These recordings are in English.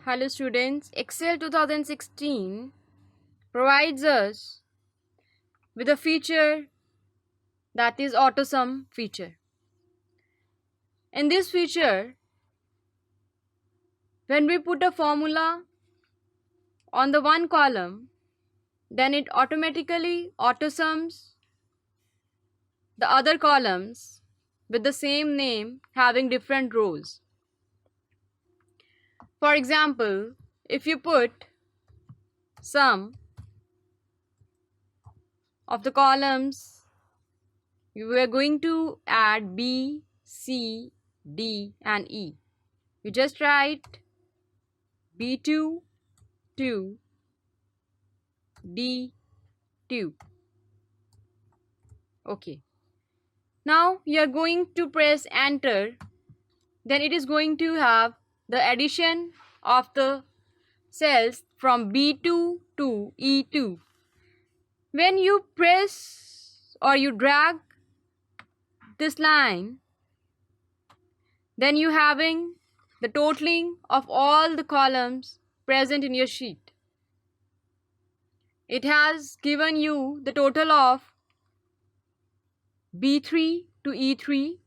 Hello students, Excel 2016 provides us with a feature that is AutoSum feature. In this feature, when we put a formula on the one column, then it automatically autosums the other columns with the same name having different rows. For example, if you put sum of the columns, you are going to add B, C, D and E. You just write B2, 2, D2. Okay. Now you are going to press enter. Then it is going to have the addition of the cells from B2 to E2. When you press or you drag this line, then you having the totaling of all the columns present in your sheet. It has given you the total of B3 to E3,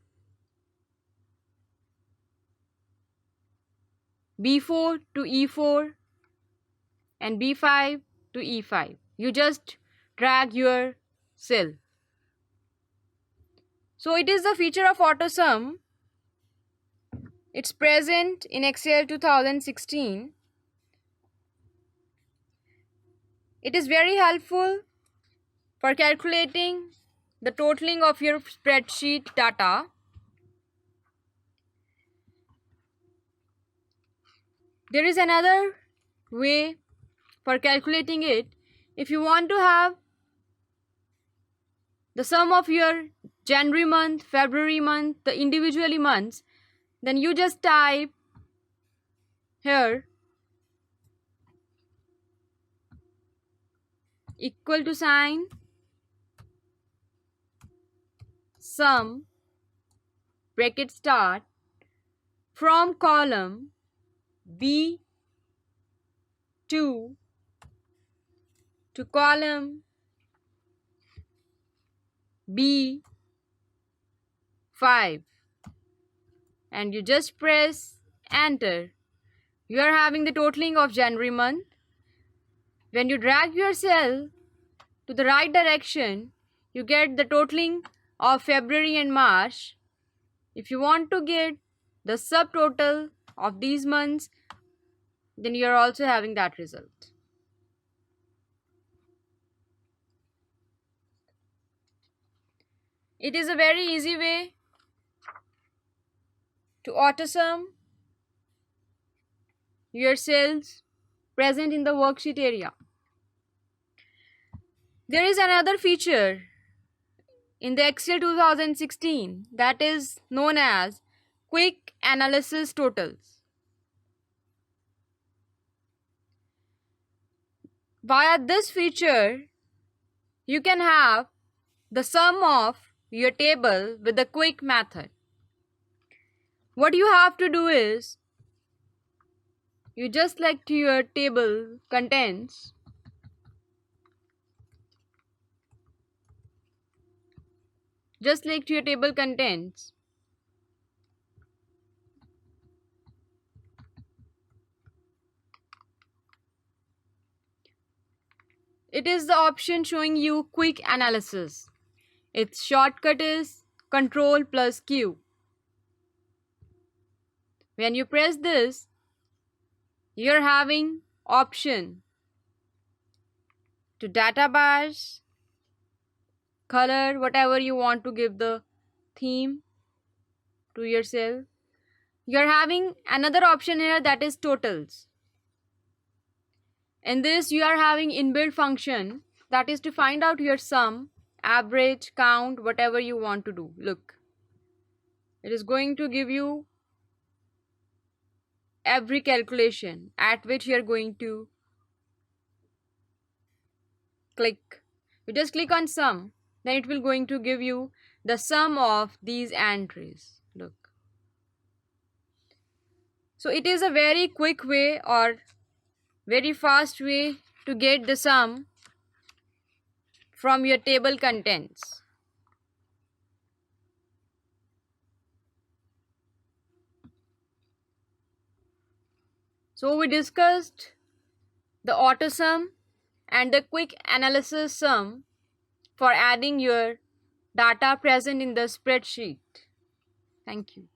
B4 to E4 and B5 to E5. You just drag your cell. So it is the feature of AutoSum. It's present in Excel 2016. It is very helpful for calculating the totaling of your spreadsheet data. There is another way for calculating it. If you want to have the sum of your January month, February month, the individually months, then you just type here equal to sign sum bracket start from column B2 to column B5 and you just press enter. You are having the totaling of January month. When you drag your cell to the right direction, you get the totaling of February and March. If you want to get the subtotal of these months, then you are also having that result. It is a very easy way to AutoSum your cells present in the worksheet area. There is another feature in the Excel 2016 that is known as quick analysis totals. Via this feature, you can have the sum of your table with the quick method. What you have to do is, you just select your table contents. Just select your table contents. It is the option showing you quick analysis. Its shortcut is Control plus Q. When you press this, you're having option to data bars, color, whatever you want to give the theme to your cell. You're having another option here that is totals. In this, you are having inbuilt function that is to find out your sum, average, count, whatever you want to do. Look, it is going to give you every calculation at which you are going to click. You just click on sum, then it will going to give you the sum of these entries. Look. So it is a very quick way or very fast way to get the sum from your table contents. So we discussed the auto sum and the quick analysis sum for adding your data present in the spreadsheet. Thank you.